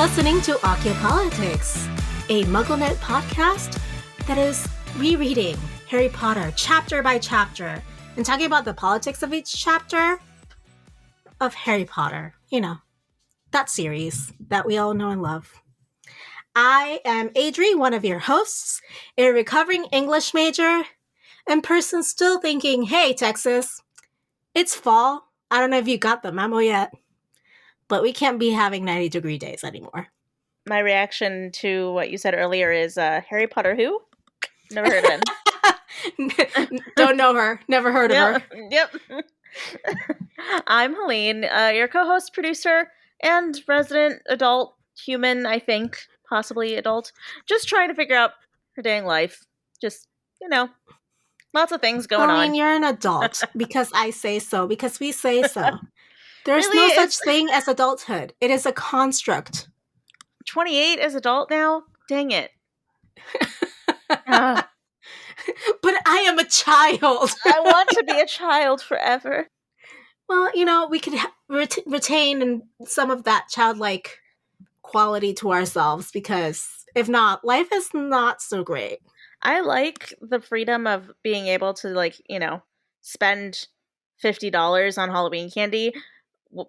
listening to Archaeopolitics, a MuggleNet podcast that is rereading Harry Potter chapter by chapter and talking about the politics of each chapter of Harry Potter. You know, that series that we all know and love. I am Adri, one of your hosts, a recovering English major and person still thinking, hey, Texas, it's fall. I don't know if you got the memo yet, but we can't be having 90-degree days anymore. My reaction to what you said earlier is Harry Potter who? Never heard of him. Don't know her. Never heard of her. Yep. I'm Helene, your co-host, producer, and resident adult human, I think. Possibly adult. Just trying to figure out her dang life. Just, lots of things going on. I mean, you're an adult because I say so, because we say so. There's Really? no such thing as adulthood. It is a construct. 28 as adult now? Dang it. But I am a child. I want to be a child forever. Well, we could retain some of that childlike quality to ourselves, because if not, life is not so great. I like the freedom of being able to, spend $50 on Halloween candy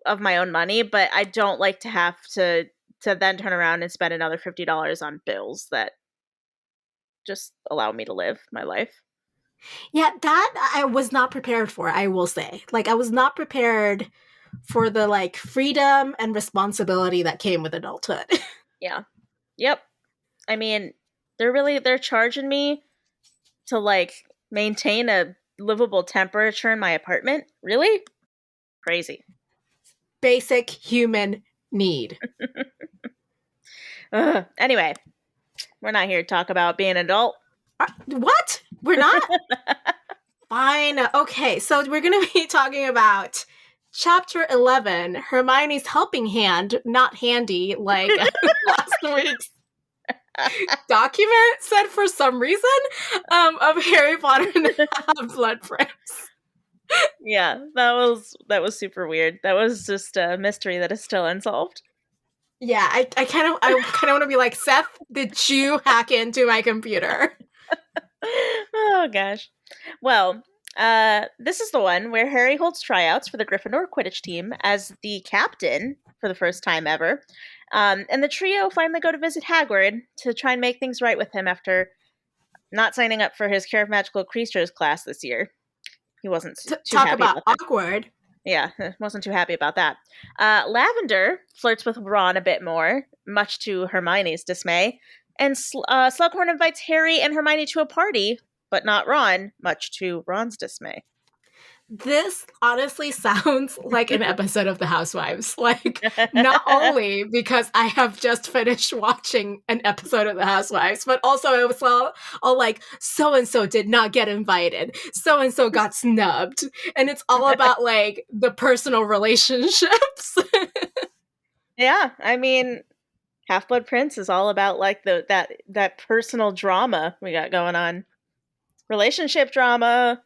of my own money, but I don't like to have to then turn around and spend another $50 on bills that just allow me to live my life. Yeah, that I was not prepared for, I will say. I was not prepared for the, freedom and responsibility that came with adulthood. Yeah. Yep. I mean, they're charging me to, maintain a livable temperature in my apartment? Really? Crazy. Basic human need. Anyway, we're not here to talk about being an adult. What? We're not? Fine. Okay, so we're going to be talking about Chapter 11, Hermione's helping hand, not handy, like last week's document said for some reason, of Harry Potter and the Half-Blood Prince. Yeah, that was super weird. That was just a mystery that is still unsolved. Yeah, I kind of want to be like, Seth, did you hack into my computer? Oh gosh. Well, this is the one where Harry holds tryouts for the Gryffindor Quidditch team as the captain for the first time ever. And the trio finally go to visit Hagrid to try and make things right with him after not signing up for his Care of Magical Creatures class this year. He wasn't too Talk happy about that. awkward. Yeah, wasn't too happy about that. Lavender flirts with Ron a bit more, much to Hermione's dismay. And Slughorn invites Harry and Hermione to a party, but not Ron, much to Ron's dismay. This honestly sounds like an episode of The Housewives. Not only because I have just finished watching an episode of The Housewives, but also it was all like, so-and-so did not get invited. So-and-so got snubbed. And it's all about, the personal relationships. Yeah, I mean, Half-Blood Prince is all about, that personal drama we got going on. Relationship drama.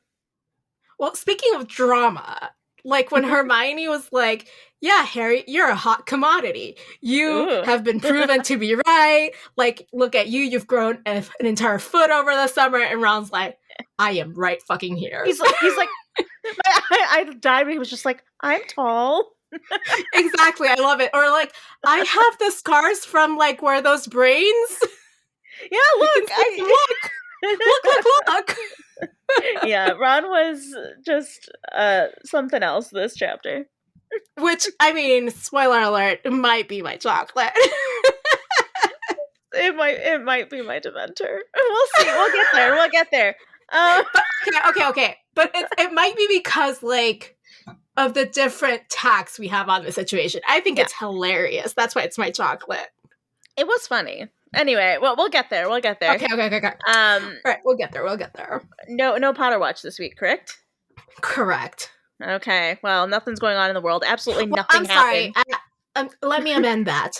Well, speaking of drama, when Hermione was like, yeah, Harry, you're a hot commodity. You have been proven to be right. Look at you. You've grown an entire foot over the summer. And Ron's like, I am right fucking here. He's like, I died when he was just like, I'm tall. Exactly. I love it. Or I have the scars from where those brains. Yeah, Look. Yeah, Ron was just something else this chapter. Which, I mean, spoiler alert, might be my chocolate. It might be my Dementor. We'll see. We'll get there. Okay. But it might be because, of the different tacks we have on the situation. I think it's hilarious. That's why it's my chocolate. It was funny. Anyway, well, we'll get there. Okay. All right, we'll get there. No Potter Watch this week, correct? Correct. Okay. Well, nothing's going on in the world. Absolutely nothing happened. Sorry. Let me amend that.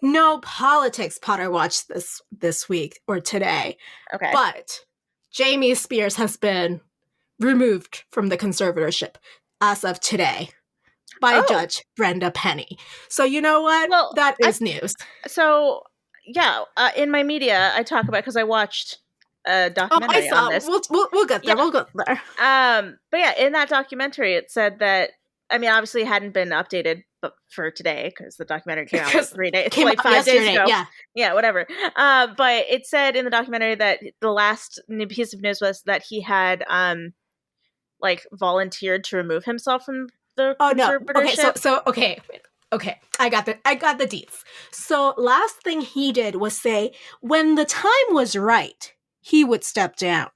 No politics Potter Watch this week or today. Okay. But Jamie Spears has been removed from the conservatorship as of today. by Oh, Judge Brenda Penny. So you know what? well, That is news. so yeah, in my media, I talk about because I watched a Oh, I documentary on saw. this. We'll get there. Yeah. We'll get there. But yeah, in that documentary, it said that, I mean, obviously it hadn't been updated for today because the documentary came out like Because 3 days, came like out 5 days yesterday. ago. Yeah. Yeah, whatever. But it said in the documentary that the last new piece of news was that he had like volunteered to remove himself from the Oh no. Okay. conservatorship. Okay. Okay. I got the deets. So last thing he did was say when the time was right, he would step down.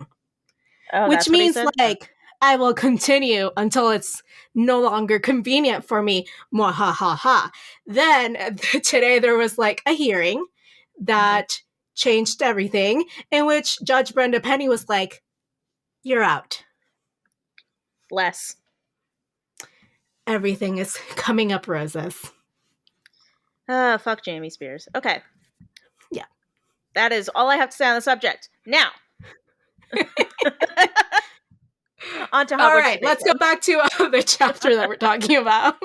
Oh, Which that's what he means said. like I will continue until it's no longer convenient for me. Mwahaha. Then today there was like a hearing that changed everything, in which Judge Brenda Penny was like, "You're out. Less. Everything is coming up roses." Fuck Jamie Spears. Okay. Yeah. That is all I have to say on the subject. Now, on to Hogwarts. All right, let's go back to the chapter that we're talking about.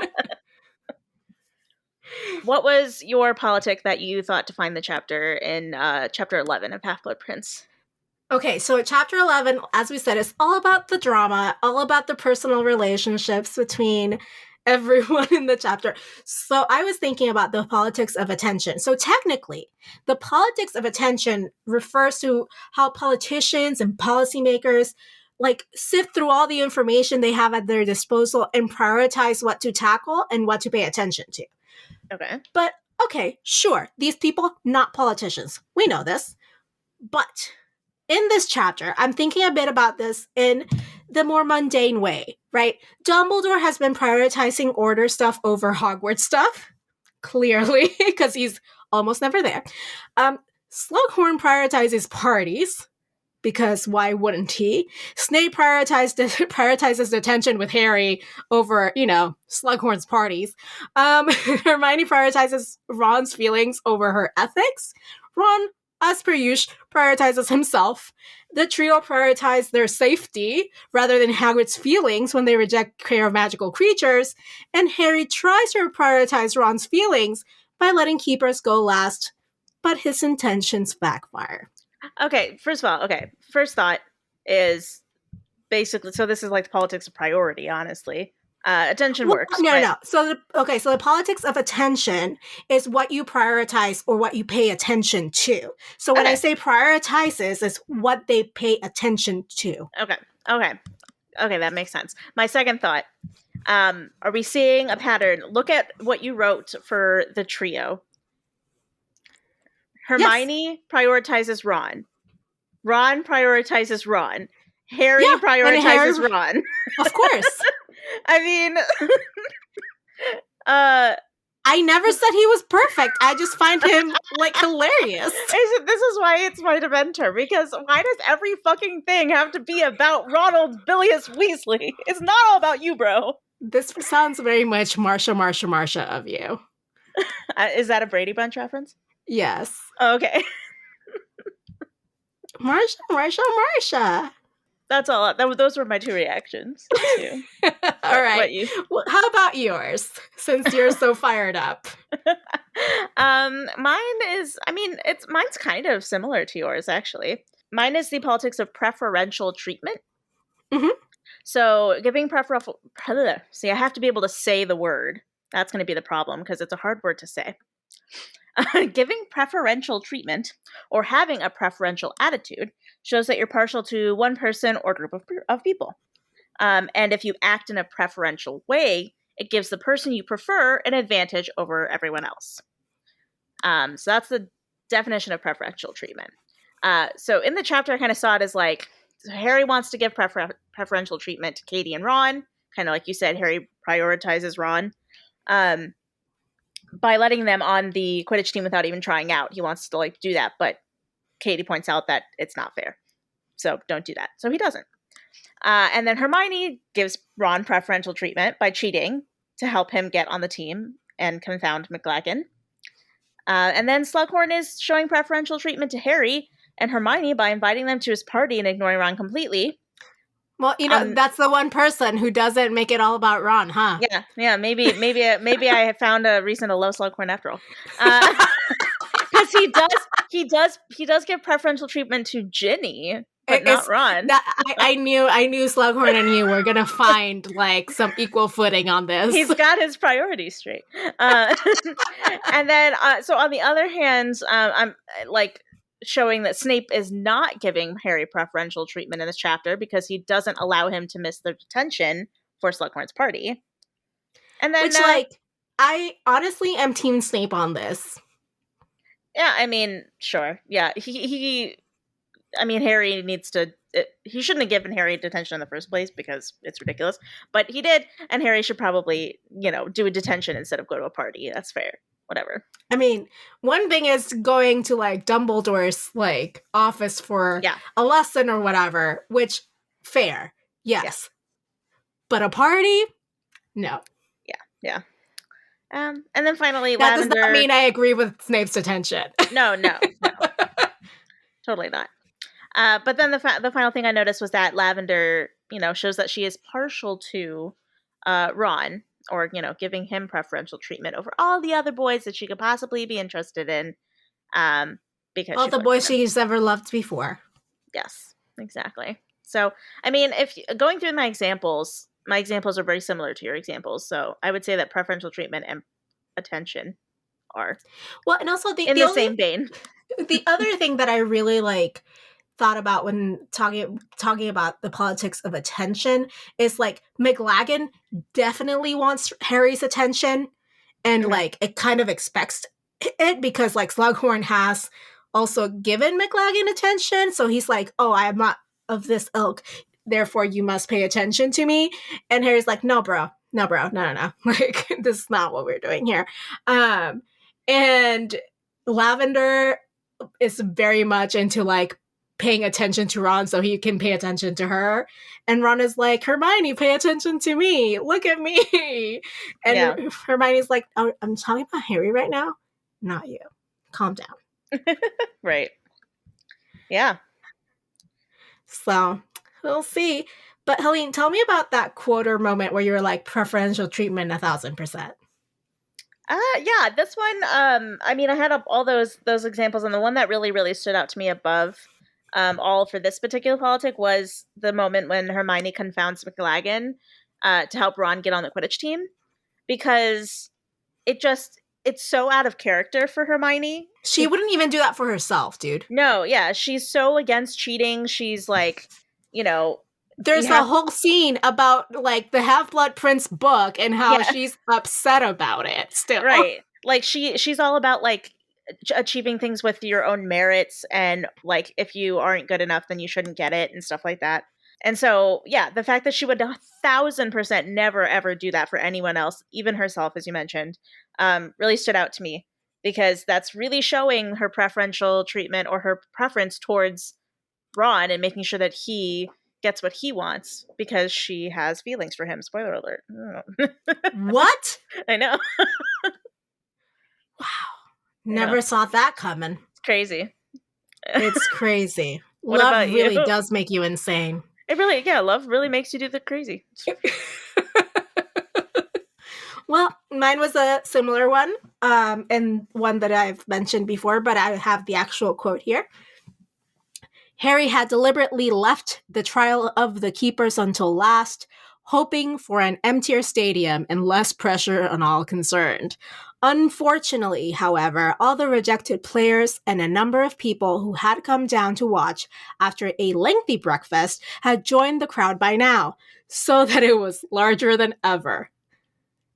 What was your politic that you thought defined the chapter in chapter 11 of Half-Blood Prince? Okay, so chapter 11, as we said, is all about the drama, all about the personal relationships between everyone in the chapter. So I was thinking about the politics of attention. So technically, the politics of attention refers to how politicians and policymakers like sift through all the information they have at their disposal and prioritize what to tackle and what to pay attention to. Okay. But okay, sure, these people not politicians. We know this. But in this chapter, I'm thinking a bit about this in the more mundane way, right? Dumbledore has been prioritizing order stuff over Hogwarts stuff, clearly, because he's almost never there. Slughorn prioritizes parties, because why wouldn't he? Snape prioritizes detention with Harry over, Slughorn's parties. Hermione prioritizes Ron's feelings over her ethics. Ron, as per usual, prioritizes himself. The trio prioritize their safety rather than Hagrid's feelings when they reject care of magical creatures. And Harry tries to prioritize Ron's feelings by letting keepers go last, but his intentions backfire. Okay, first of all, first thought is basically, so this is like the politics of priority, honestly. Attention works. No. So the politics of attention is what you prioritize or what you pay attention to. So when I say prioritizes, it's what they pay attention to. Okay, that makes sense. My second thought, are we seeing a pattern? Look at what you wrote for the trio. Hermione prioritizes Ron. Ron prioritizes Ron. Harry prioritizes Ron. Of course. I mean, I never said he was perfect. I just find him like hilarious. This is why it's my Dementor, because why does every fucking thing have to be about Ronald Bilious Weasley? It's not all about you, bro. This sounds very much Marsha of you. Is that a Brady Bunch reference? Yes. Oh, okay. Marsha. That's all. Those were my two reactions. Too. All right. Well, how about yours? Since you're so fired up. Mine is. I mean, mine's kind of similar to yours, actually. Mine is the politics of preferential treatment. Mm-hmm. So giving preferential. See, I have to be able to say the word. That's going to be the problem because it's a hard word to say. Giving preferential treatment or having a preferential attitude shows that you're partial to one person or group of people. And if you act in a preferential way, it gives the person you prefer an advantage over everyone else. So that's the definition of preferential treatment. So in the chapter, I kind of saw it as like, Harry wants to give preferential treatment to Katie and Ron. Kind of like you said, Harry prioritizes Ron. By letting them on the Quidditch team without even trying out. He wants to like do that, but Katie points out that it's not fair. So don't do that. So he doesn't. And then Hermione gives Ron preferential treatment by cheating to help him get on the team and confound McLaggen. And then Slughorn is showing preferential treatment to Harry and Hermione by inviting them to his party and ignoring Ron completely. Well, that's the one person who doesn't make it all about Ron, huh? Yeah. Maybe I have found a reason to love Slughorn after all. Because he does give preferential treatment to Ginny, but not Ron. I knew Slughorn and you were gonna find like some equal footing on this. He's got his priorities straight. And then, so on the other hand, I'm like showing that Snape is not giving Harry preferential treatment in this chapter because he doesn't allow him to miss the detention for Slughorn's party. And then, which, I honestly am Team Snape on this. Yeah, I mean, sure. Yeah, Harry needs to. He shouldn't have given Harry detention in the first place because it's ridiculous. But he did, and Harry should probably, do a detention instead of go to a party. That's fair. Whatever. I mean, one thing is going to like Dumbledore's like office for a lesson or whatever, which fair, yes. But a party, no. Yeah. And then finally, that Lavender. does not mean I agree with Snape's detention. No, totally not. But then the final thing I noticed was that Lavender, shows that she is partial to Ron, or giving him preferential treatment over all the other boys that she could possibly be interested in. Because all the boys she's ever loved before. Yes, exactly. So, I mean, if going through my examples are very similar to your examples. So I would say that preferential treatment and attention are and also in the same vein. The other thing that I really thought about when talking about the politics of attention is McLaggen definitely wants Harry's attention, and it kind of expects it because Slughorn has also given McLaggen attention, so he's like, oh, I am not of this ilk, therefore you must pay attention to me. And Harry's like, no bro, no, this is not what we're doing here. And Lavender is very much into paying attention to Ron so he can pay attention to her. And Ron is like, Hermione, pay attention to me. Look at me. And Hermione's like, oh, I'm talking about Harry right now. Not you. Calm down. Right. Yeah. So we'll see. But Helene, tell me about that quoter moment where you were like, preferential treatment 1,000%. Yeah, this one, I had up all those examples, and the one that really, really stood out to me above all for this particular politic was the moment when Hermione confounds McLaggen to help Ron get on the Quidditch team, because it's so out of character for Hermione. She wouldn't even do that for herself, dude. No, yeah, she's so against cheating. She's like, there's a whole scene about the Half-Blood Prince book and how she's upset about it still. Right. She's all about achieving things with your own merits, and if you aren't good enough then you shouldn't get it and stuff like that. And so the fact that she would 1,000% never ever do that for anyone else, even herself, as you mentioned, really stood out to me, because that's really showing her preferential treatment or her preference towards Ron and making sure that he gets what he wants because she has feelings for him. Spoiler alert. What? I know. Wow. Never saw that coming. It's crazy. It's crazy. What love about really you? Does make you insane. It really, love really makes you do the crazy. Well, mine was a similar one, and one that I've mentioned before, but I have the actual quote here. Harry had deliberately left the trial of the keepers until last, hoping for an emptier stadium and less pressure on all concerned. Unfortunately, however, all the rejected players and a number of people who had come down to watch after a lengthy breakfast had joined the crowd by now, so that it was larger than ever.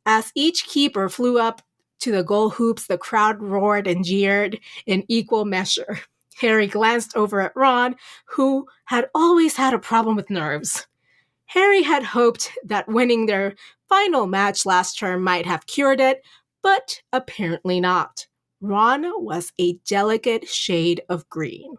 As each keeper flew up to the goal hoops, the crowd roared and jeered in equal measure. Harry glanced over at Ron, who had always had a problem with nerves. Harry had hoped that winning their final match last term might have cured it, but apparently not. Ron was a delicate shade of green.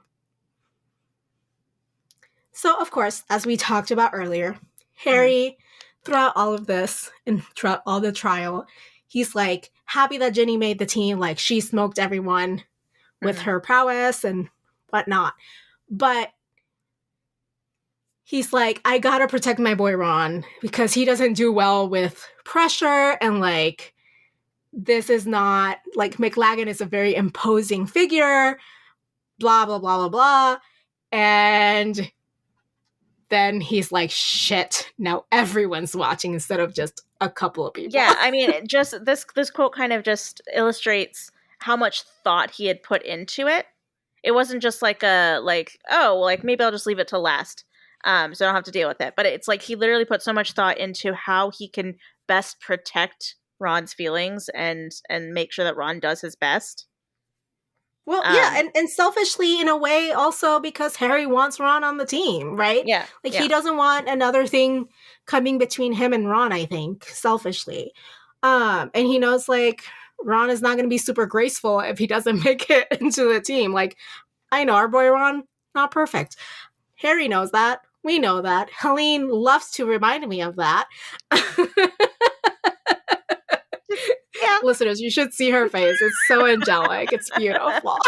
So, of course, as we talked about earlier, Harry, throughout all of this and throughout all the trial, he's happy that Ginny made the team. She smoked everyone with her prowess and whatnot. But he's like, I gotta protect my boy Ron because he doesn't do well with pressure, and like this is not like McLaggen is a very imposing figure, blah blah blah blah blah. And then he's like, shit, now everyone's watching instead of just a couple of people. Yeah, I mean, just this quote kind of just illustrates how much thought he had put into it. It wasn't just like maybe I'll just leave it to last, so I don't have to deal with it. But it's like he literally put so much thought into how he can best protect Ron's feelings and make sure that Ron does his best. Well, yeah, and selfishly in a way also because Harry wants Ron on the team, right? Yeah. Like he doesn't want another thing coming between him and Ron, I think, selfishly. And he knows like Ron is not going to be super graceful if he doesn't make it into the team. Like I know our boy Ron, not perfect. Harry knows that. We know that. Helene loves to remind me of that. Yeah. Listeners, you should see her face. It's so angelic. It's beautiful.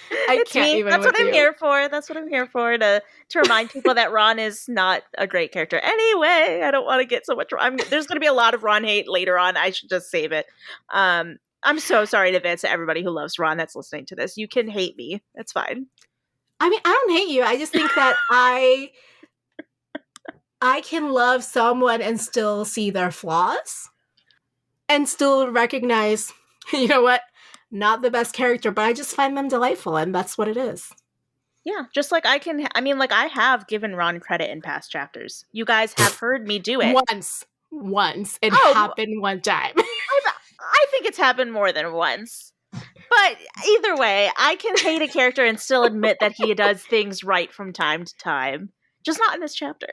It's me. That's what I'm here for. That's what I'm here for, to remind people that Ron is not a great character. Anyway, I don't want to get so much. There's going to be a lot of Ron hate later on. I should just save it. I'm so sorry in advance to everybody who loves Ron that's listening to this. You can hate me. It's fine. I mean, I don't hate you. I just think that I can love someone and still see their flaws and still recognize, you know what, not the best character, but I just find them delightful, and that's what it is. Yeah, just like I have given Ron credit in past chapters. You guys have heard me do it. Once. It happened one time. I think it's happened more than once. But either way, I can hate a character and still admit that he does things right from time to time. Just not in this chapter.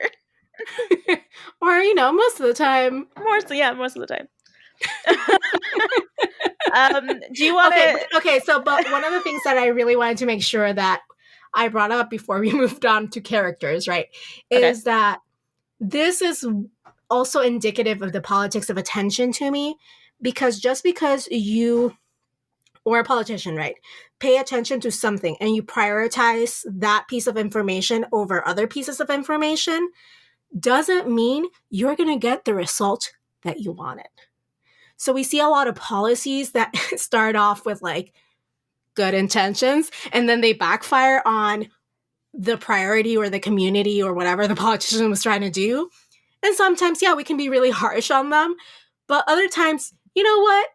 Or, most of the time. Most of the time. Do you want to... Okay, but one of the things that I really wanted to make sure that I brought up before we moved on to characters, right, is that this is also indicative of the politics of attention to me, because just because you, or a politician, right, pay attention to something and you prioritize that piece of information over other pieces of information doesn't mean you're going to get the result that you wanted. So we see a lot of policies that start off with like good intentions and then they backfire on the priority or the community or whatever the politician was trying to do. And sometimes, we can be really harsh on them. But other times, you know what?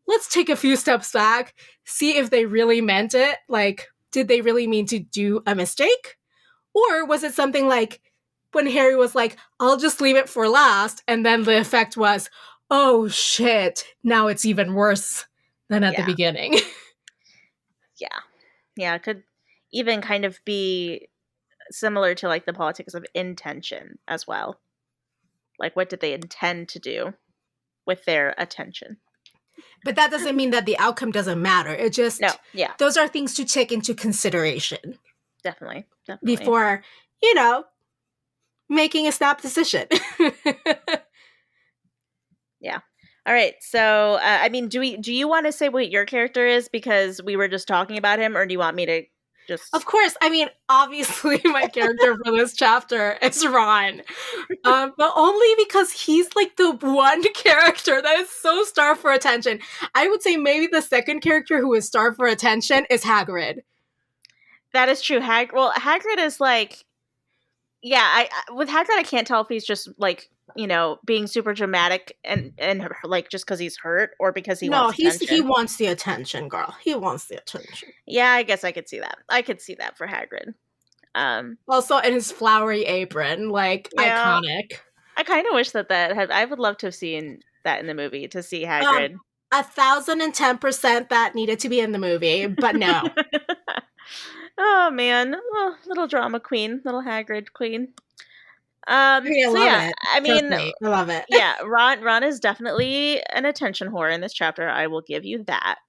Let's take a few steps back, see if they really meant it. Like, did they really mean to do a mistake? Or was it something like when Harry was like, I'll just leave it for last. And then the effect was, oh shit, now it's even worse than at the beginning. Yeah, it could even kind of be similar to like the politics of intention as well. Like, what did they intend to do with their attention? But that doesn't mean that the outcome doesn't matter. It just, those are things to take into consideration. Definitely. Before, making a snap decision. Yeah. All right. So, do you want to say what your character is because we were just talking about him, or do you want me to just... Of course. Obviously my character for this chapter is Ron. But only because he's like the one character that is so starved for attention. I would say maybe the second character who is starved for attention is Hagrid. That is true. Hagrid is like... Yeah, with Hagrid, I can't tell if he's just like, being super dramatic and like just because he's hurt or because he wants attention. He wants the attention, girl. He wants the attention. Yeah, I guess I could see that. I could see that for Hagrid. Also, in his flowery apron, like iconic. I kind of wish that had. I would love to have seen that in the movie to see Hagrid. 1,010% that needed to be in the movie, but no. Oh man, little drama queen, little Hagrid queen. I love it. Yeah, Ron is definitely an attention whore in this chapter. I will give you that.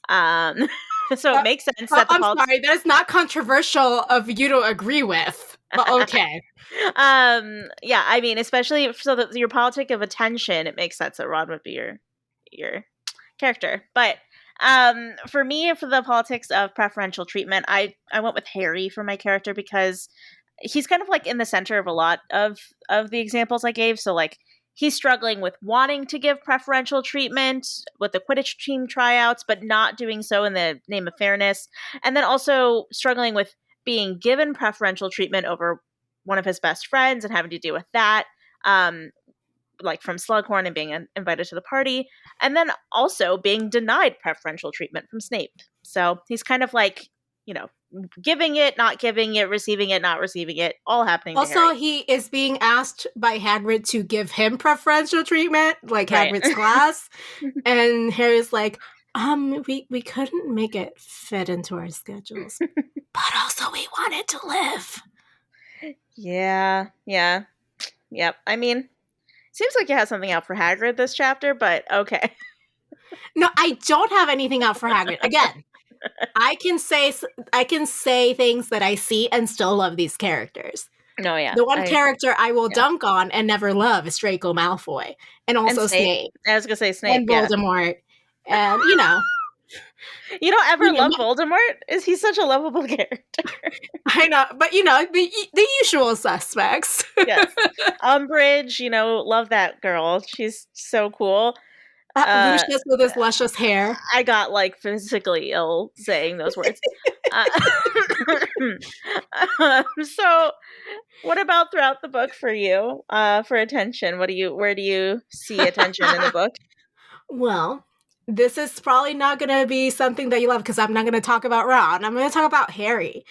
So it makes sense that I'm sorry, that is not controversial of you to agree with. But okay. Especially so that your politic of attention, it makes sense that Ron would be your character. But For me, for the politics of preferential treatment, I went with Harry for my character because he's kind of like in the center of a lot of the examples I gave. So like he's struggling with wanting to give preferential treatment with the Quidditch team tryouts, but not doing so in the name of fairness, and then also struggling with being given preferential treatment over one of his best friends and having to deal with that. Like from Slughorn and being invited to the party, and then also being denied preferential treatment from Snape. So he's kind of like, giving it, not giving it, receiving it, not receiving it, all happening to Also, Harry. he is being asked by Hagrid to give him preferential treatment, like Right. Hagrid's class, and Harry's like, we couldn't make it fit into our schedules, but also we wanted to live. Yeah. Yep. I mean, seems like you have something out for Hagrid this chapter, but okay. No, I don't have anything out for Hagrid. Again, I can say things that I see and still love these characters. No, yeah. The one character I will dunk on and never love is Draco Malfoy, and also Snape. I was gonna say Snape, and Voldemort, and You don't ever love Voldemort? Is he such a lovable character? I know, but the usual suspects. Yes. Umbridge, love that girl. She's so cool. Lucius with his luscious hair. I got like physically ill saying those words. So, what about throughout the book for you? For attention, where do you see attention in the book? Well, this is probably not going to be something that you love because I'm not going to talk about Ron. I'm going to talk about Harry.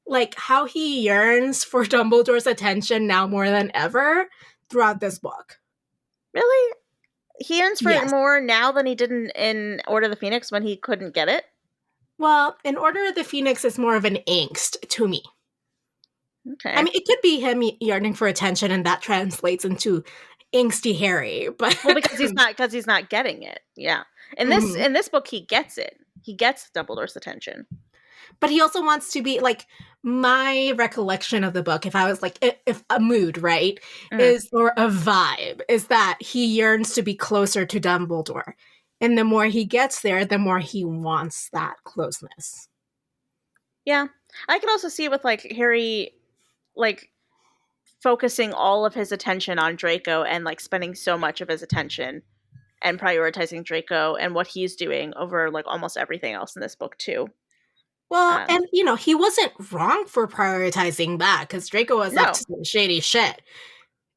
Like how he yearns for Dumbledore's attention now more than ever throughout this book. Really? He yearns for it more now than he did in Order of the Phoenix when he couldn't get it? Well, in Order of the Phoenix is more of an angst to me. Okay. I mean, it could be him yearning for attention and that translates into angsty Harry, but because he's not getting it. Yeah. In this book he gets it. He gets Dumbledore's attention. But he also wants to be like, my recollection of the book, if I was like, if a mood, right, is, or a vibe, is that he yearns to be closer to Dumbledore. And the more he gets there, the more he wants that closeness. Yeah. I can also see with like Harry, like focusing all of his attention on Draco and like spending so much of his attention and prioritizing Draco and what he's doing over like almost everything else in this book too. Well, and he wasn't wrong for prioritizing that because Draco was up to some shady shit.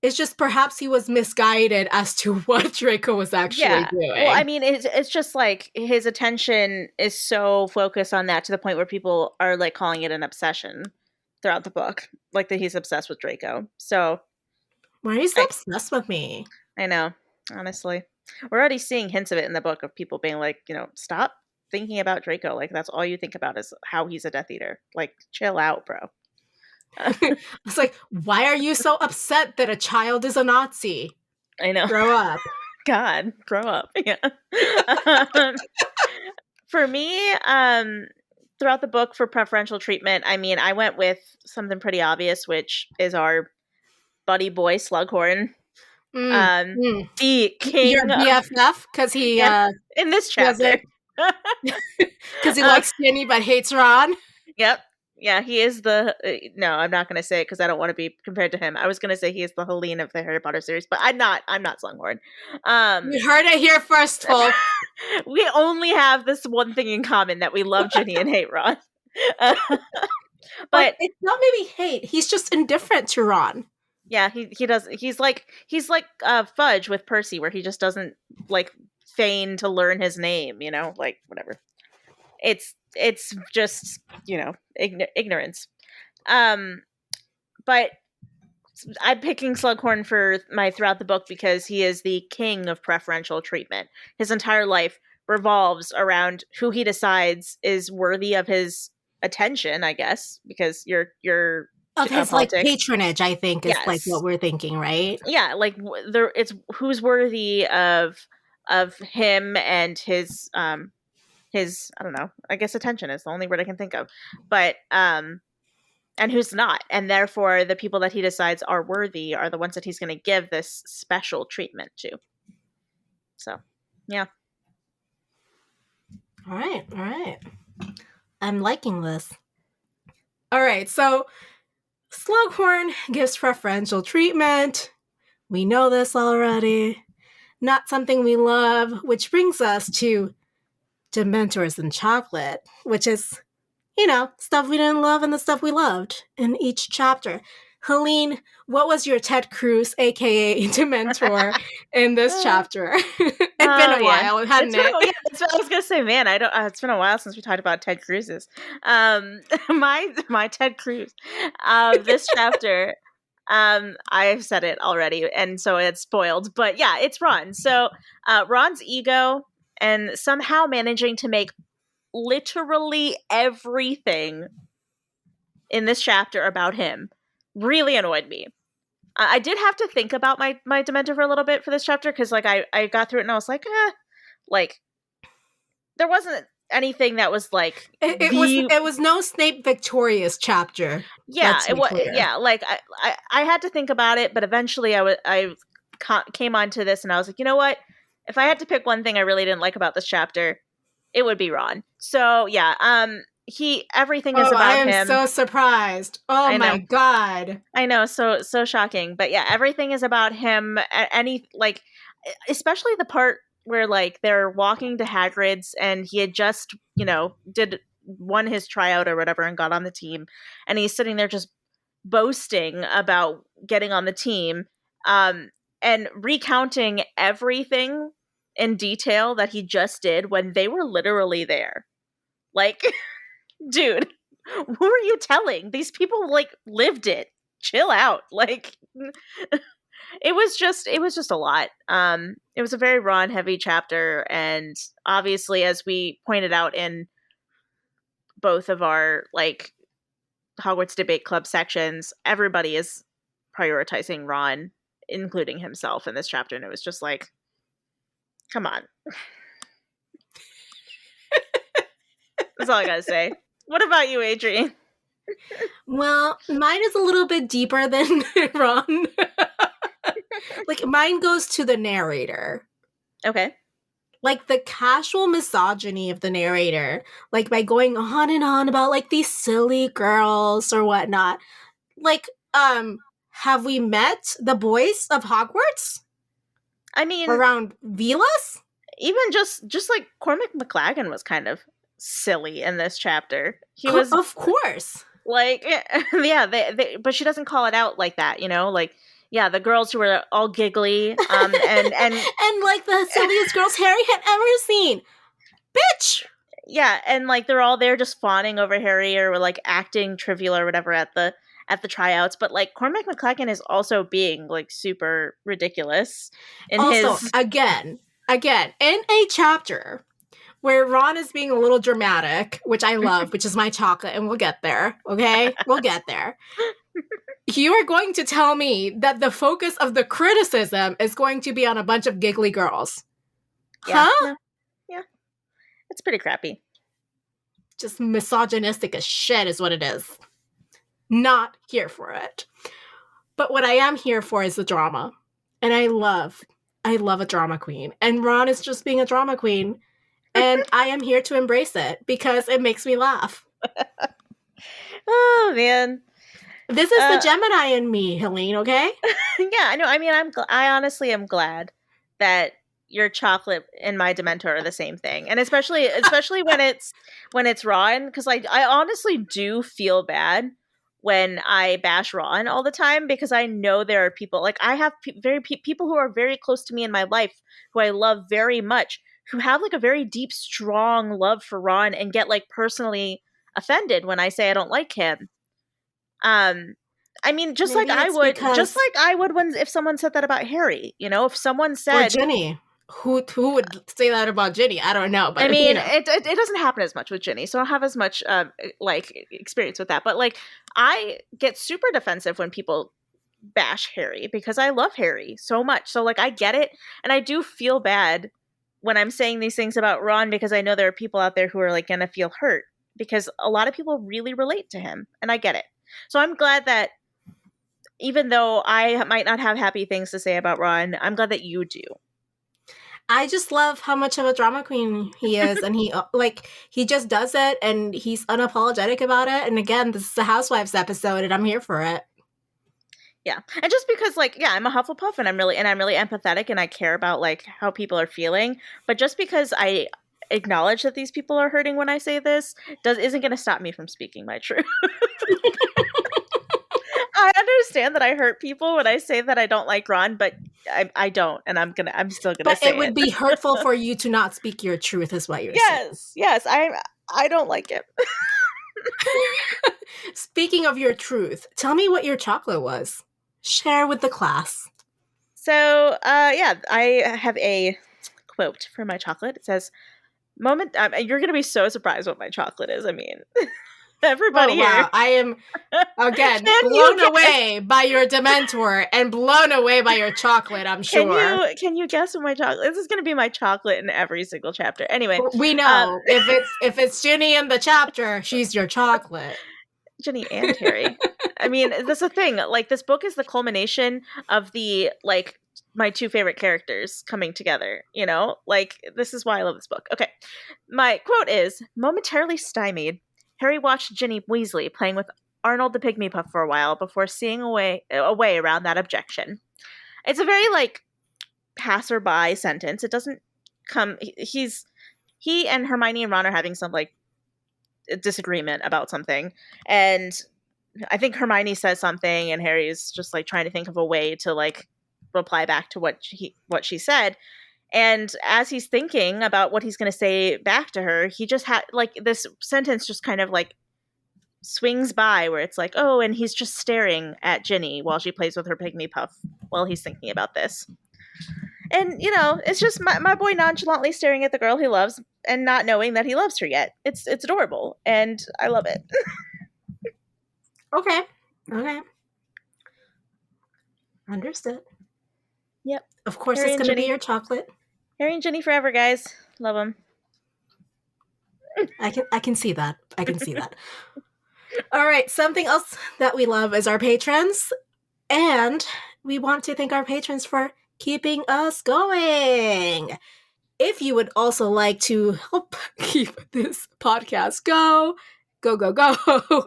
It's just perhaps he was misguided as to what Draco was actually doing. Well, I mean, it's just like his attention is so focused on that to the point where people are like calling it an obsession throughout the book, like that he's obsessed with Draco. So why are you so obsessed with me? I know, honestly. We're already seeing hints of it in the book of people being like, stop thinking about Draco. Like, that's all you think about is how he's a Death Eater. Like, chill out, bro. It's like, why are you so upset that a child is a Nazi? I know. Grow up. God, grow up. Yeah. For me, throughout the book for preferential treatment, I mean, I went with something pretty obvious, which is our buddy boy Slughorn. The king. Your BFF? Because he... in this chapter. Because he likes Ginny but hates Ron? Yep. Yeah, he is the... no, I'm not going to say it because I don't want to be compared to him. I was going to say he is the Helene of the Harry Potter series, but I'm not Slughorn. You heard it here first, folks. We only have this one thing in common, that we love Ginny and hate Ron. But it's not maybe hate. He's just indifferent to Ron. Yeah, he does. He's like Fudge with Percy, where he just doesn't like feign to learn his name. Like whatever. It's just ignorance. But I'm picking Slughorn for my throughout the book because he is the king of preferential treatment. His entire life revolves around who he decides is worthy of his attention, I guess, because you're of his politics. Like patronage, I think, is like what we're thinking, right? Yeah, like it's who's worthy of him and his I don't know, I guess attention is the only word I can think of, but and who's not, and therefore the people that he decides are worthy are the ones that he's going to give this special treatment to. So, yeah. All right, all right. I'm liking this. All right, so Slughorn gives preferential treatment. We know this already. Not something we love, which brings us to Dementors and Chocolate, which is, stuff we didn't love and the stuff we loved in each chapter. Helene, what was your Ted Cruz, aka Dementor, in this chapter? It's been Oh a yeah, while, hadn't it? yeah. I was gonna say, man, I don't. It's been a while since we talked about Ted Cruz's. My Ted Cruz. This chapter, I've said it already, and so it's spoiled. But yeah, it's Ron. So, Ron's ego and somehow managing to make literally everything in this chapter about him really annoyed me. I did have to think about my Dementor for a little bit for this chapter because like I got through it and I was like there wasn't anything that was like It was no Snape victorious chapter. yeah, Let's it be was clear. yeah, like I had to think about it, but eventually I came onto this and I was like, you know what? If I had to pick one thing I really didn't like about this chapter, it would be Ron. So yeah, everything is Oh, I about am him. so surprised. Oh I my know. god. I know, so shocking. But yeah, everything is about him. Any like, especially the part where like they're walking to Hagrid's and he had just did won his tryout or whatever and got on the team, and he's sitting there just boasting about getting on the team, and recounting everything in detail that he just did when they were literally there. Like, dude, who are you telling? These people like lived it. Chill out. Like it was just a lot. It was a very Ron heavy chapter, and obviously as we pointed out in both of our like Hogwarts debate club sections, everybody is prioritizing Ron, including himself in this chapter, and it was just like, come on. That's all I gotta say. What about you, Adrienne? Well, mine is a little bit deeper than Ron. Like, mine goes to the narrator. Okay. Like, the casual misogyny of the narrator, like, by going on and on about, like, these silly girls or whatnot. Like, have we met the boys of Hogwarts? I mean, Around Velas? even just like Cormac McLaggen was kind of silly in this chapter. He was Of course. like, yeah, but she doesn't call it out like that, like, yeah, the girls who were all giggly, and And like the silliest girls Harry had ever seen. Bitch! yeah, and like they're all there just fawning over Harry or like acting trivial or whatever at the tryouts, but like Cormac McLaggen is also being like super ridiculous in Also, his again, in a chapter where Ron is being a little dramatic, which I love, which is my chocolate, and we'll get there, okay? We'll get there. You are going to tell me that the focus of the criticism is going to be on a bunch of giggly girls. yeah, Huh? no, yeah, it's pretty crappy. Just misogynistic as shit is what it is. Not here for it. But what I am here for is the drama. And I love a drama queen. And Ron is just being a drama queen. And I am here to embrace it because it makes me laugh. Oh man, This is the Gemini in me, Helene, okay? yeah, I know. I mean, I honestly am glad that your chocolate and my Dementor are the same thing, and especially when it's Ron, because like I honestly do feel bad when I bash Ron all the time because I know there are people like I have people who are very close to me in my life who I love very much who have like a very deep, strong love for Ron and get like personally offended when I say I don't like him. I mean, just Maybe like I it's would, because when if someone said that about Harry, if someone or said, Ginny. Who would say that about Ginny? I don't know, but I mean, it doesn't happen as much with Ginny, so I don't have as much like experience with that. But like, I get super defensive when people bash Harry because I love Harry so much. So like, I get it, and I do feel bad when I'm saying these things about Ron because I know there are people out there who are like gonna feel hurt because a lot of people really relate to him, and I get it. So I'm glad that even though I might not have happy things to say about Ron, I'm glad that you do. I just love how much of a drama queen he is, and he just does it, and he's unapologetic about it. And again, this is a Housewives episode, and I'm here for it. Yeah. And just because I'm a Hufflepuff and I'm really empathetic and I care about like how people are feeling, but just because I acknowledge that these people are hurting when I say this isn't going to stop me from speaking my truth. I understand that I hurt people when I say that I don't like Ron, but I don't, and I'm still gonna say it. But it would be hurtful for you to not speak your truth, is what you're saying. Yes, I don't like it. Speaking of your truth, tell me what your chocolate was. Share with the class. So, I have a quote for my chocolate. It says, "Moment." You're gonna be so surprised what my chocolate is. I mean, everybody here. Wow. I am again blown away by your Dementor and blown away by your chocolate. I'm sure. Can you guess what my chocolate? This is gonna be my chocolate in every single chapter. Anyway, we know if it's Ginny in the chapter, she's your chocolate. Ginny and Harry. I mean, that's the thing. Like, this book is the culmination of my two favorite characters coming together, you know? Like, this is why I love this book. Okay. My quote is, momentarily stymied, Harry watched Ginny Weasley playing with Arnold the Pygmy Puff for a while before seeing a way around that objection. It's a very, passerby sentence. It doesn't come... He and Hermione and Ron are having some, disagreement about something, and I think Hermione says something and Harry's just trying to think of a way to reply back to what she said, and as he's thinking about what he's going to say back to her, he just had this sentence just kind of swings by where it's oh, and he's just staring at Ginny while she plays with her pygmy puff while he's thinking about this. And, it's just my boy nonchalantly staring at the girl he loves and not knowing that he loves her yet. It's adorable, and I love it. Okay. Understood. Yep. Of course, Harry, it's going to be your chocolate. Harry and Ginny forever, guys. Love them. I can see that. All right. Something else that we love is our patrons, and we want to thank our patrons for keeping us going. If you would also like to help keep this podcast go,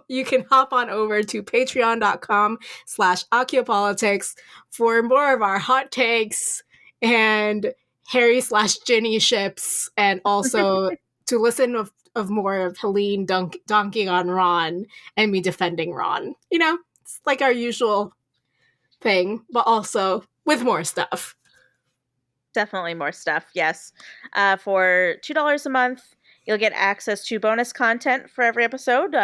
you can hop on over to patreon.com/Occhiopolitics for more of our hot takes and Harry/Ginny ships, and also to listen of more of Helene donking on Ron and me defending Ron. It's like our usual thing, but also with more stuff. Definitely more stuff, yes. For $2 a month, you'll get access to bonus content for every episode.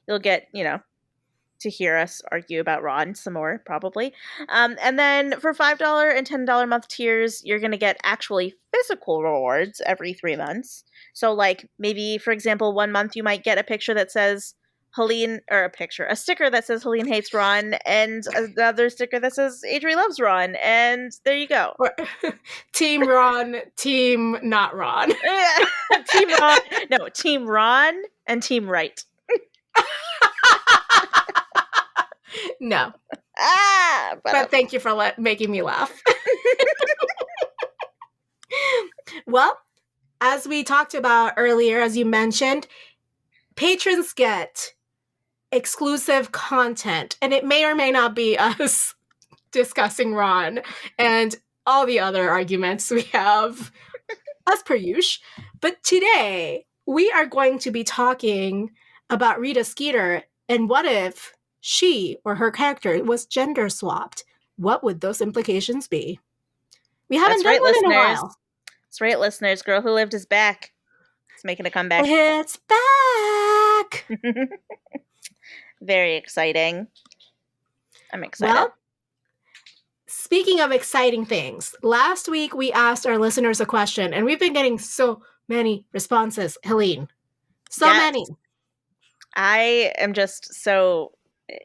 You'll get, to hear us argue about Ron some more, probably. And then for $5 and $10 a month tiers, you're going to get actually physical rewards every 3 months. So, maybe, for example, 1 month you might get a picture that says Helene, or a sticker that says Helene hates Ron, and another sticker that says Adri loves Ron, and there you go. Team Ron, team not Ron. Team Ron, no, Team Ron and Team Right. No. But thank you for making me laugh. Well, as we talked about earlier, as you mentioned, patrons get exclusive content, and it may or may not be us discussing Ron and all the other arguments we have as per usual. But today we are going to be talking about Rita Skeeter, and what if she or her character was gender swapped? What would those implications be? We haven't done one in a while. That's right, listeners. Girl Who Lived is back. It's making a comeback. It's back. Very exciting. I'm excited. Well, speaking of exciting things, last week we asked our listeners a question, and we've been getting so many responses. Helene, many. I am just so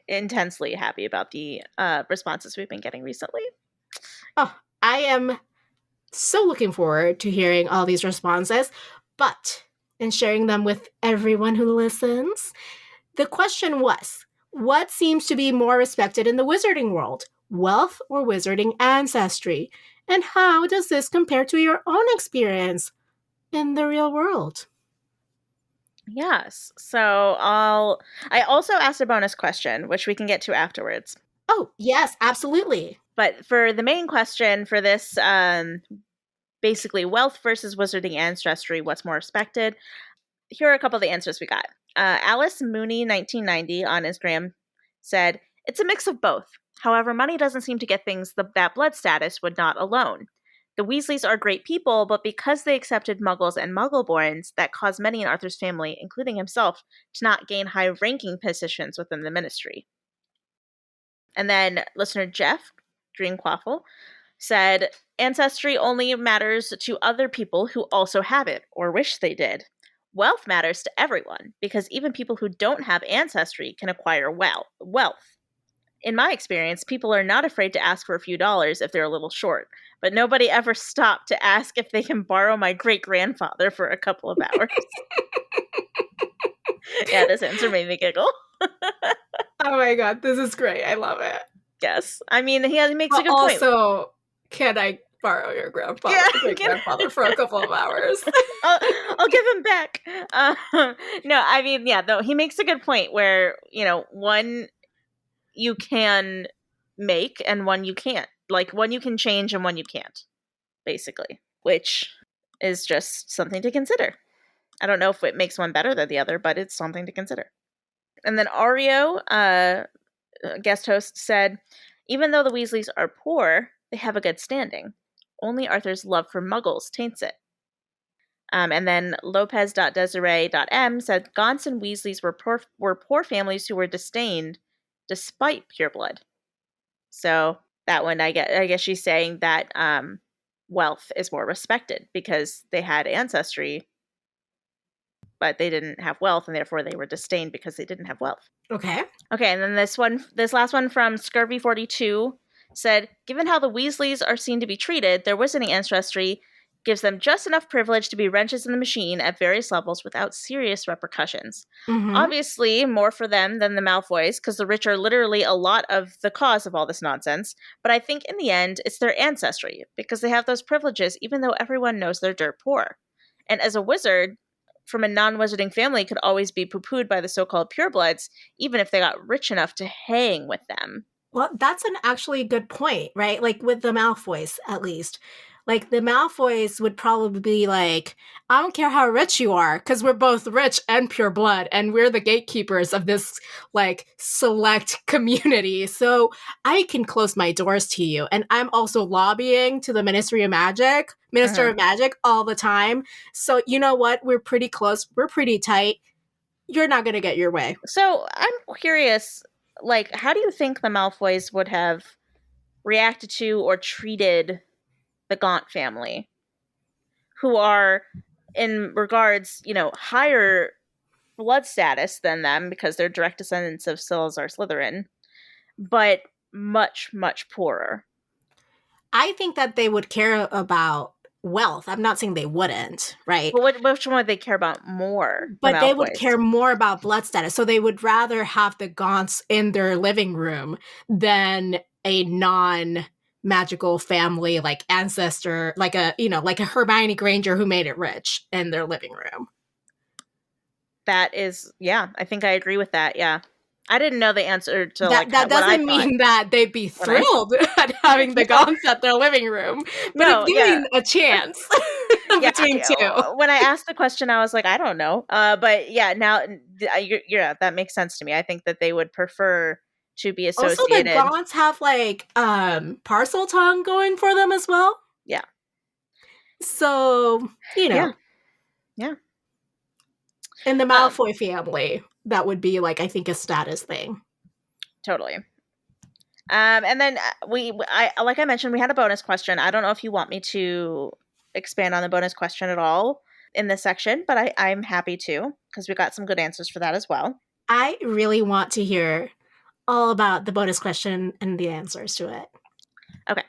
intensely happy about the responses we've been getting recently. Oh, I am so looking forward to hearing all these responses, and sharing them with everyone who listens. The question was, what seems to be more respected in the wizarding world? Wealth or wizarding ancestry? And how does this compare to your own experience in the real world? Yes. I also asked a bonus question, which we can get to afterwards. Oh, yes, absolutely. But for the main question for this, basically wealth versus wizarding ancestry, what's more respected? Here are a couple of the answers we got. Alice Mooney, 1990, on Instagram said, "It's a mix of both. However, money doesn't seem to get things that blood status would not alone. The Weasleys are great people, but because they accepted muggles and muggleborns, that caused many in Arthur's family, including himself, to not gain high ranking positions within the ministry." And then listener Jeff Greenquaffle said, "Ancestry only matters to other people who also have it, or wish they did. Wealth matters to everyone, because even people who don't have ancestry can acquire wealth. In my experience, people are not afraid to ask for a few dollars if they're a little short, but nobody ever stopped to ask if they can borrow my great-grandfather for a couple of hours." Yeah, this answer made me giggle. Oh my god, this is great. I love it. Yes. I mean, he makes a But good point. also, can I borrow your grandfather, great grandfather, for a couple of hours? I'll give him back. No, I mean, yeah, though he makes a good point where, one you can make and one you can't. Like, one you can change and one you can't, basically, which is just something to consider. I don't know if it makes one better than the other, but it's something to consider. And then Ario, guest host, said, "Even though the Weasleys are poor, they have a good standing. Only Arthur's love for muggles taints it." And then Lopez.Desiree.m said, "Gaunts and Weasleys were poor families who were disdained despite pureblood." So that one, I guess she's saying that wealth is more respected because they had ancestry, but they didn't have wealth, and therefore they were disdained because they didn't have wealth. Okay. Okay, and then this last one from Scurvy42 said, "Given how the Weasleys are seen to be treated, their wizarding ancestry gives them just enough privilege to be wrenches in the machine at various levels without serious repercussions. Mm-hmm. Obviously, more for them than the Malfoys, because the rich are literally a lot of the cause of all this nonsense, but I think in the end, it's their ancestry, because they have those privileges even though everyone knows they're dirt poor. And as a wizard from a non-wizarding family could always be poo-pooed by the so-called purebloods, even if they got rich enough to hang with them." Well, that's an actually good point, right? Like with the Malfoys, at least. Like the Malfoys would probably be like, I don't care how rich you are, because we're both rich and pure blood, and we're the gatekeepers of this like select community. So I can close my doors to you. And I'm also lobbying to the Minister of Magic all the time. So you know what? We're pretty close. We're pretty tight. You're not gonna get your way. So I'm curious, like, how do you think the Malfoys would have reacted to or treated the Gaunt family, who are, in regards, higher blood status than them because they're direct descendants of Salazar Slytherin, but much, much poorer? I think that they would care about wealth. I'm not saying they wouldn't, right? But which one would they care about more, the But they would Malfoys? care more about blood status. So they would rather have the Gaunts in their living room than a non magical family like ancestor, like a Hermione Granger who made it rich in their living room. That is, yeah, I think I agree with that, yeah. I didn't know the answer to That what I doesn't thought. mean that they'd be thrilled at having the Gaunts at their living room, but No, it's giving a chance between two. When I asked the question, I was like, I don't know. But yeah, now, that makes sense to me. I think that they would prefer to be Also, the associated. Gaunts have like parcel tongue going for them as well. Yeah. So, Yeah. in the Malfoy family, that would be like I think a status thing. Totally. And then like I mentioned, we had a bonus question. I don't know if you want me to expand on the bonus question at all in this section, but I'm happy to, because we got some good answers for that as well. I really want to hear all about the bonus question and the answers to it. Okay.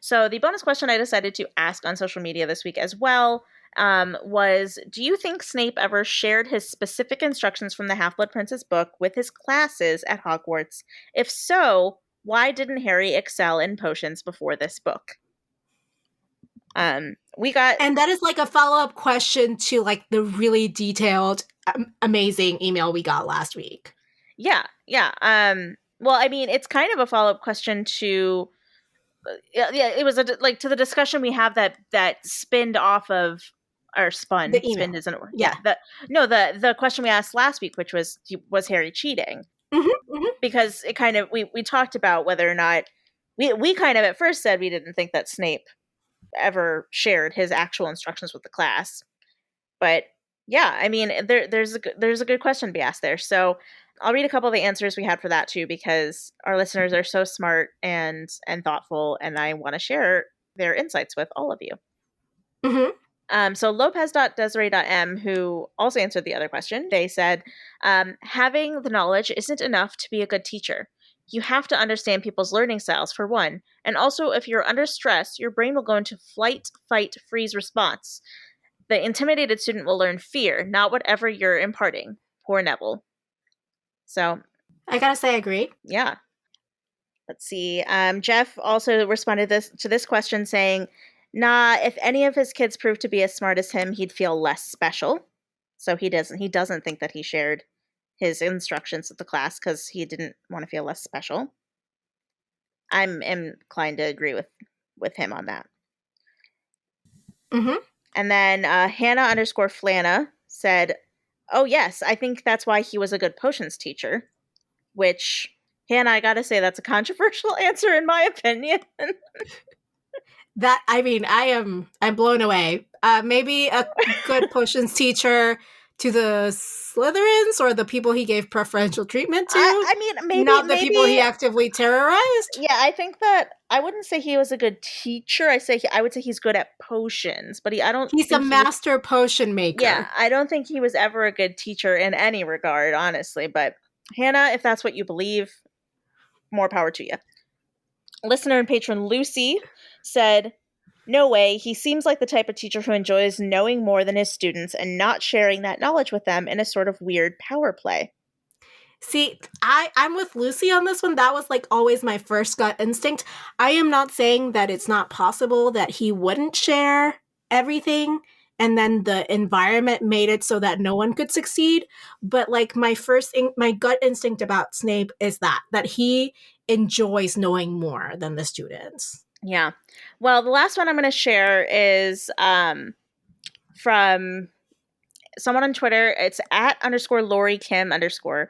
So the bonus question I decided to ask on social media this week as well was, do you think Snape ever shared his specific instructions from the Half-Blood Prince's book with his classes at Hogwarts? If so, why didn't Harry excel in potions before this book? We got And that is like a follow-up question to like the really detailed, amazing email we got last week. yeah. Well, I mean, it's kind of a follow-up question to it was to the discussion we have that spinned off of or spun The email. spinned isn't it? Yeah. The question we asked last week, which was Harry cheating? Because it kind of we talked about whether or not we kind of at first said we didn't think that Snape ever shared his actual instructions with the class, but yeah, I mean there's a good question to be asked there. So I'll read a couple of the answers we had for that too, because our listeners are so smart and thoughtful, and I want to share their insights with all of you. So Lopez.Desiree.M, who also answered the other question, they said, having the knowledge isn't enough to be a good teacher. You have to understand people's learning styles, for one. And also, if you're under stress, your brain will go into flight, fight, freeze response. The intimidated student will learn fear, not whatever you're imparting. Poor Neville. So, I gotta say, I agree. Yeah. Let's see. Jeff also responded to this question saying, nah, if any of his kids proved to be as smart as him, he'd feel less special. So he doesn't think that he shared his instructions with the class because he didn't want to feel less special. I'm inclined to agree with him on that. And then Hannah_Flana said, oh yes, I think that's why he was a good potions teacher. Which, Hannah, I gotta say, that's a controversial answer in my opinion. That, I mean, I'm blown away. Maybe a good potions teacher to the Slytherins or the people he gave preferential treatment to. I mean, maybe not the people he actively terrorized. Yeah, I think that I wouldn't say he was a good teacher. I would say he's good at potions, but he's a master potion maker. Yeah, I don't think he was ever a good teacher in any regard, honestly. But Hannah, if that's what you believe, more power to you. Listener and patron Lucy said, no way, he seems like the type of teacher who enjoys knowing more than his students and not sharing that knowledge with them in a sort of weird power play. See, I'm with Lucy on this one. That was like always my first gut instinct. I am not saying that it's not possible that he wouldn't share everything and then the environment made it so that no one could succeed. But like my gut instinct about Snape is that he enjoys knowing more than the students. Yeah. Well, the last one I'm going to share is from someone on Twitter. It's @_Lori_Kim_.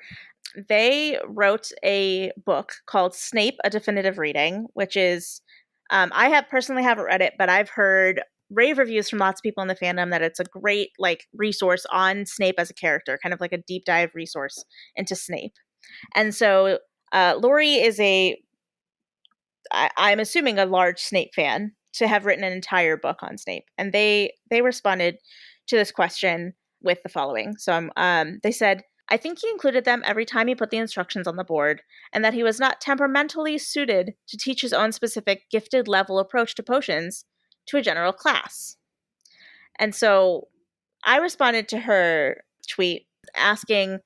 They wrote a book called Snape, A Definitive Reading, which is, I personally haven't read it, but I've heard rave reviews from lots of people in the fandom that it's a great like resource on Snape as a character, kind of like a deep dive resource into Snape. And so Lori is I'm assuming a large Snape fan to have written an entire book on Snape. And they responded to this question with the following. So they said, I think he included them every time he put the instructions on the board, and that he was not temperamentally suited to teach his own specific gifted level approach to potions to a general class. And so I responded to her tweet asking,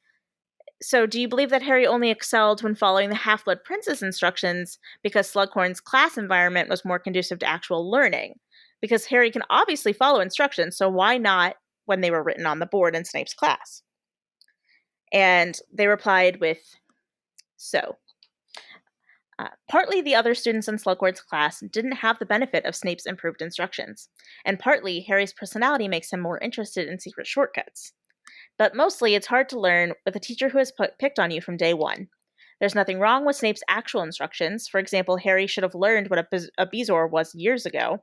so do you believe that Harry only excelled when following the Half-Blood Prince's instructions because Slughorn's class environment was more conducive to actual learning? Because Harry can obviously follow instructions, so why not when they were written on the board in Snape's class? And they replied with, partly the other students in Slughorn's class didn't have the benefit of Snape's improved instructions, and partly Harry's personality makes him more interested in secret shortcuts. But mostly it's hard to learn with a teacher who has picked on you from day one. There's nothing wrong with Snape's actual instructions. For example, Harry should have learned what a Bezoar was years ago,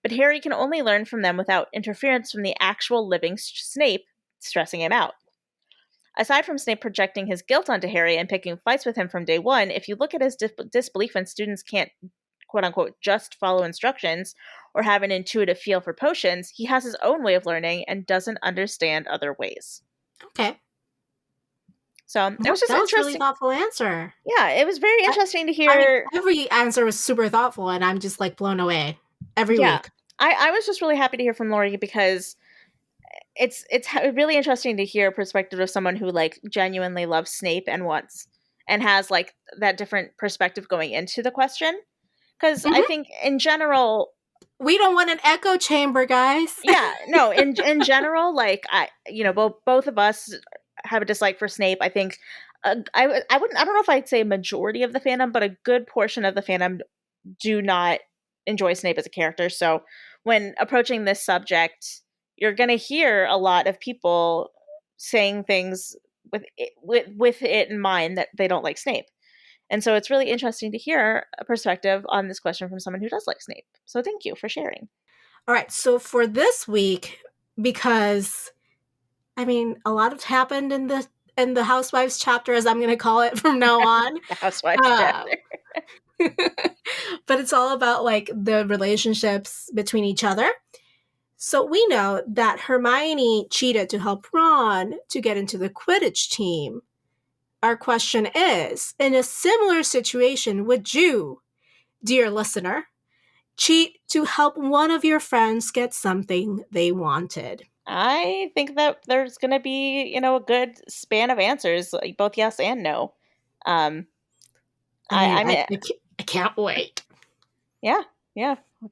but Harry can only learn from them without interference from the actual living Snape stressing him out. Aside from Snape projecting his guilt onto Harry and picking fights with him from day one, if you look at his disbelief when students can't, quote-unquote, just follow instructions or have an intuitive feel for potions, he has his own way of learning and doesn't understand other ways. Okay. So it was just that was interesting. A really thoughtful answer. Yeah, it was very interesting to hear. Every answer was super thoughtful, and I'm just like blown away every week. I was just really happy to hear from Lori because it's really interesting to hear a perspective of someone who like genuinely loves Snape and has like that different perspective going into the question. Because I think in general, We don't want an echo chamber, guys. Yeah, no, in general, like both of us have a dislike for Snape. I think I wouldn't, I don't know if I'd say a majority of the fandom, but a good portion of the fandom do not enjoy Snape as a character. So when approaching this subject, you're going to hear a lot of people saying things with it in mind that they don't like Snape. And so it's really interesting to hear a perspective on this question from someone who does like Snape. So thank you for sharing. All right, so for this week, because I mean, a lot has happened in the Housewives chapter, as I'm going to call it from now on. The Housewives chapter. But it's all about like the relationships between each other. So we know that Hermione cheated to help Ron to get into the Quidditch team. Our question is, in a similar situation, would you, dear listener, cheat to help one of your friends get something they wanted? I think that there's going to be, a good span of answers, like both yes and no. I can't wait. Yeah.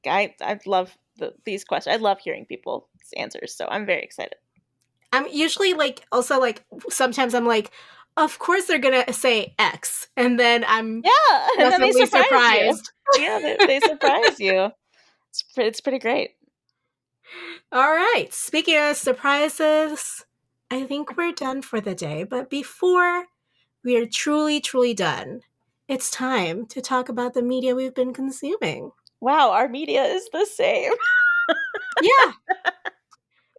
I love these questions. I love hearing people's answers, so I'm very excited. I'm usually sometimes I'm like, of course they're gonna say X, and then I'm and then they surprised. You. Yeah, they surprise you. It's pretty great. All right. Speaking of surprises, I think we're done for the day. But before we are truly, truly done, it's time to talk about the media we've been consuming. Wow, our media is the same. Yeah.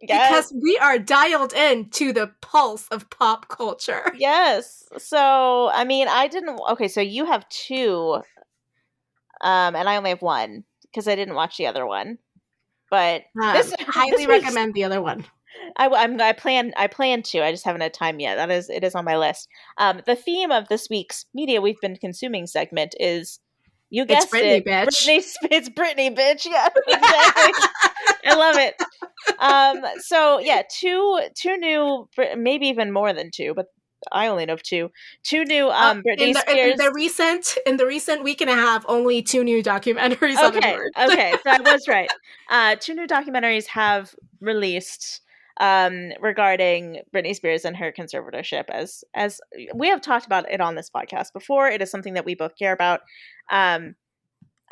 Yes. Because we are dialed in to the pulse of pop culture. Yes. So, I mean, okay, so you have two, and I only have one, because I didn't watch the other one. But highly recommend the other one. I plan to. I just haven't had time yet. It is on my list. The theme of this week's media we've been consuming segment is, you guessed Britney, it, bitch. It's Britney, bitch. Yeah, exactly. I love it. So yeah, two new, maybe even more than two, but I only know of two new Britney Spears. In the recent week and a half, only two new documentaries have emerged. Okay, so I was right. Two new documentaries have released regarding Britney Spears and her conservatorship. As we have talked about it on this podcast before, it is something that we both care about.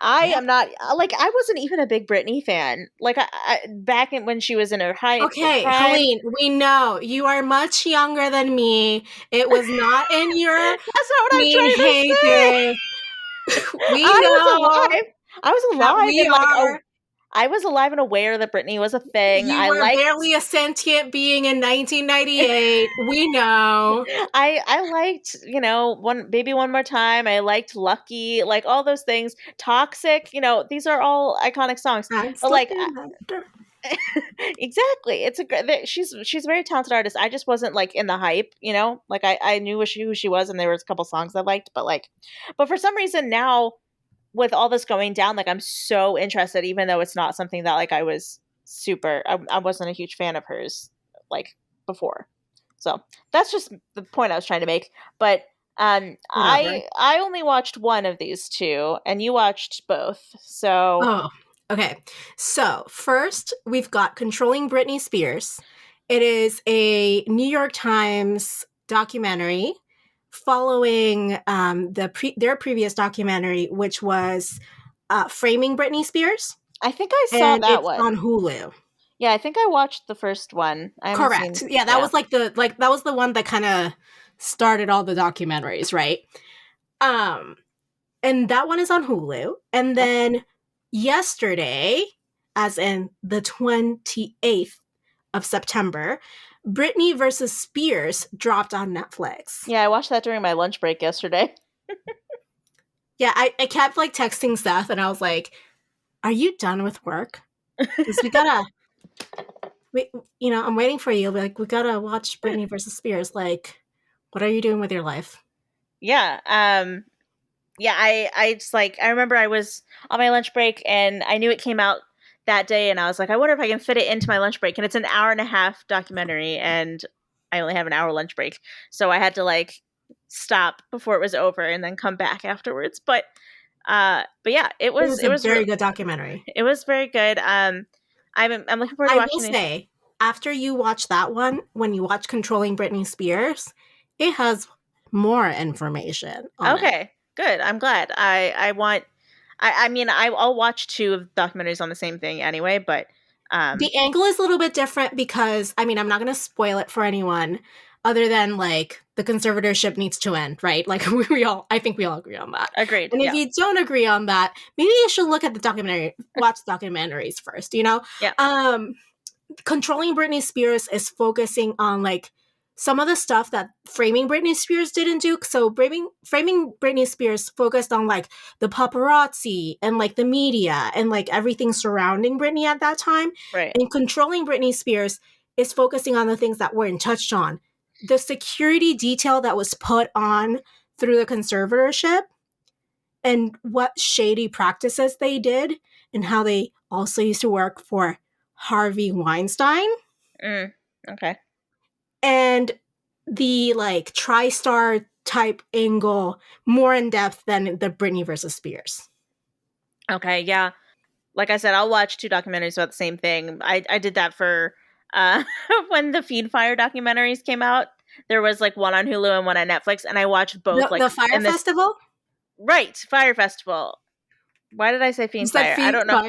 I am not, like, I wasn't even a big Britney fan. Like, I back when she was in her prime. Helene, we know you are much younger than me. It was not in your. That's not what I'm trying to say. We know. I was alive. I was alive and aware that Britney was a thing. You were barely a sentient being in 1998. We know. I liked, One More Time. I liked Lucky, like all those things. Toxic, these are all iconic songs. But like, exactly, she's a very talented artist. I just wasn't like in the hype, Like I knew who she was, and there was a couple songs I liked, but for some reason now, with all this going down, like, I'm so interested, even though it's not something that like I wasn't a huge fan of hers like before. So that's just the point I was trying to make. But I only watched one of these two, and you watched both. So okay. So first, we've got Controlling Britney Spears. It is a New York Times documentary following their previous documentary, which was Framing Britney Spears. I think I saw that one on Hulu. Yeah, I think I watched the first one. Correct. Yeah, that was that was the one that kind of started all the documentaries, right? And that one is on Hulu. And then yesterday, as in the 28th of September, Britney versus Spears dropped on Netflix. Yeah, I watched that during my lunch break yesterday. Yeah, I kept like texting Seth, and I was like, "Are you done with work? Because I'm waiting for you. Like, we gotta watch Britney versus Spears. Like, what are you doing with your life?" Yeah, I just I remember I was on my lunch break, and I knew it came out that day, and I was like, I wonder if I can fit it into my lunch break. And it's an hour and a half documentary, and I only have an hour lunch break, so I had to stop before it was over and then come back afterwards. But But yeah, It was a very good documentary. It was very good. I'm looking forward to I watching will say, after you watch that one, when you watch Controlling Britney Spears, it has more information on it. Okay, good. I'm glad. I mean, I'll watch two of the documentaries on the same thing anyway, but The angle is a little bit different because, I mean, I'm not going to spoil it for anyone other than like the conservatorship needs to end, right? Like I think we all agree on that. agreed. And if you don't agree on that, maybe you should look at watch documentaries first, you know? Yeah. Controlling Britney Spears is focusing on like some of the stuff that Framing Britney Spears didn't do. So Framing Britney Spears focused on like the paparazzi and like the media and like everything surrounding Britney at that time. Right. And Controlling Britney Spears is focusing on the things that weren't touched on. The security detail that was put on through the conservatorship and what shady practices they did and how they also used to work for Harvey Weinstein. Okay. And the like TriStar type angle more in depth than the Britney versus Spears. Okay, yeah. Like I said, I'll watch two documentaries about the same thing. I did that for when the Feed Fire documentaries came out. There was like one on Hulu and one on Netflix, and I watched both. The Fire Festival? Right, Fire Festival. Why did I say Feed Fire? I don't know.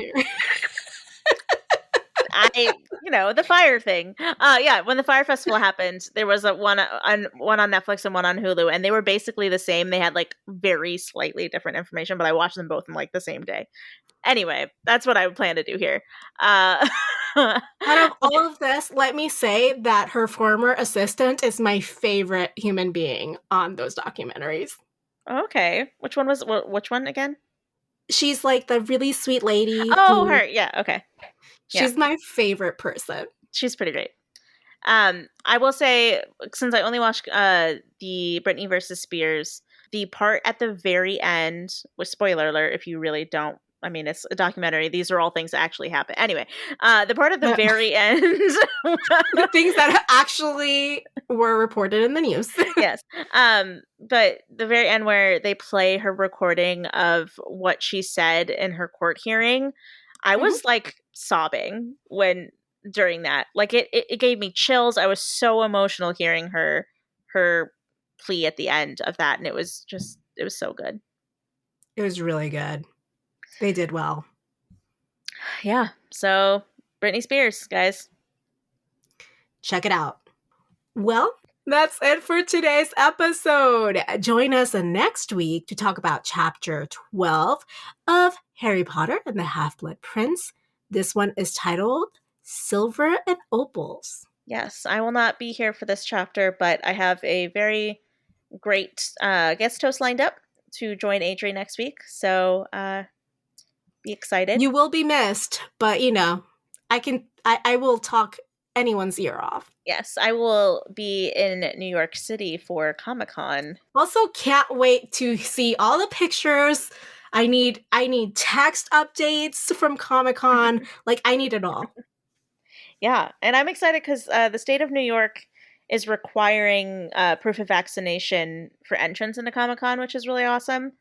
The fire thing. Yeah, when the Fire Festival happened, there was one on Netflix and one on Hulu, and they were basically the same. They had like very slightly different information, but I watched them both in like the same day. Anyway, that's what I would plan to do here. Out of all of this, let me say that her former assistant is my favorite human being on those documentaries. Okay, which one again? She's like the really sweet lady. Oh, her. Yeah. Okay. She's my favorite person. She's pretty great. I will say, since I only watched the Britney versus Spears, the part at the very end, with spoiler alert if you really don't, I mean, it's a documentary. These are all things that actually happen. Anyway, the part at the very end. The things that actually were reported in the news. Yes. But the very end where they play her recording of what she said in her court hearing, I was like sobbing during that. Like it gave me chills. I was so emotional hearing her plea at the end of that, and it was so good. It was really good. They did well. Yeah. So Britney Spears, guys. Check it out. Well, that's it for today's episode. Join us next week to talk about Chapter 12 of Harry Potter and the Half-Blood Prince. This one is titled Silver and Opals. Yes, I will not be here for this chapter, but I have a very great guest host lined up to join Adri next week. So be excited. You will be missed, but I will talk anyone's ear off. Yes, I will be in New York City for Comic-Con. Also, can't wait to see all the pictures. I need text updates from Comic-Con. Like, I need it all. Yeah, and I'm excited because the state of New York is requiring proof of vaccination for entrance into Comic-Con, which is really awesome.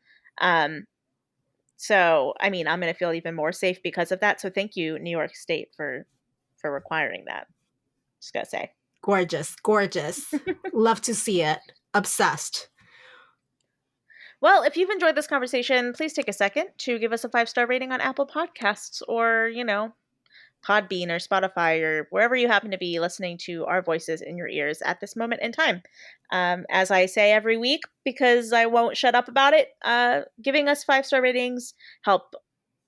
So, I mean, I'm going to feel even more safe because of that. So thank you, New York State, for requiring that. Just gotta say. Gorgeous. Love to see it. Obsessed. Well, if you've enjoyed this conversation, please take a second to give us a 5-star rating on Apple Podcasts or, Podbean or Spotify or wherever you happen to be listening to our voices in your ears at this moment in time. As I say every week, because I won't shut up about it, giving us 5-star ratings help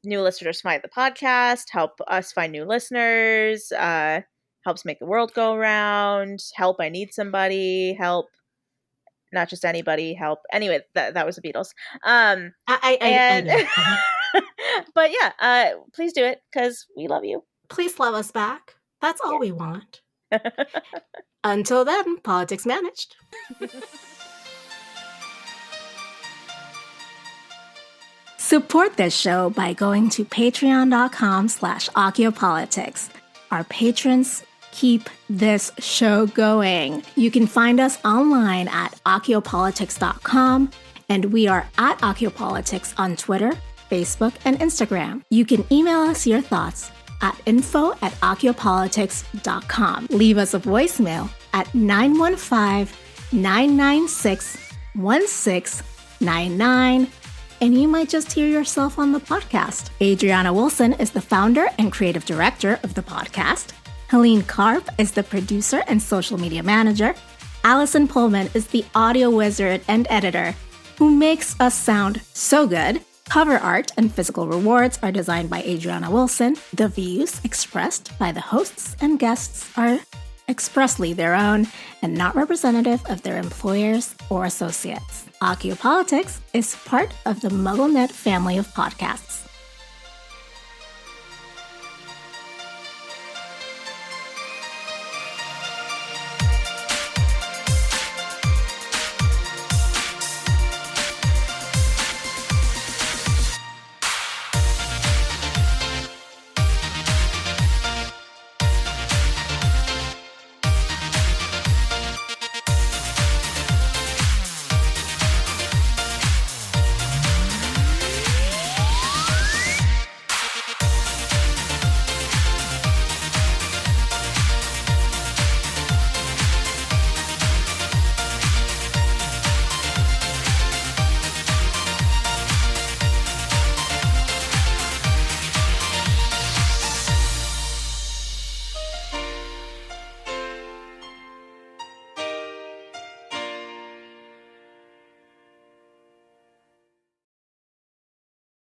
new listeners find the podcast, help us find new listeners, helps make the world go around, help I need somebody, help not just anybody, help. Anyway, that was the Beatles. I know. But yeah, please do it because we love you. Please love us back. That's all we want. Until then, politics managed. Support this show by going to patreon.com/occhiopolitics. Our patrons keep this show going. You can find us online at occhiopolitics.com And we are at Occupolitics on Twitter, Facebook, and Instagram. You can email us your thoughts at info@occupolitics.com. Leave us a voicemail at 915-996-1699, and you might just hear yourself on the podcast. Adriana Wilson is the founder and creative director of the podcast. Helene Karp is the producer and social media manager. Allison Pullman is the audio wizard and editor who makes us sound so good. Cover art and physical rewards are designed by Adriana Wilson. The views expressed by the hosts and guests are expressly their own and not representative of their employers or associates. Occupolitics is part of the MuggleNet family of podcasts.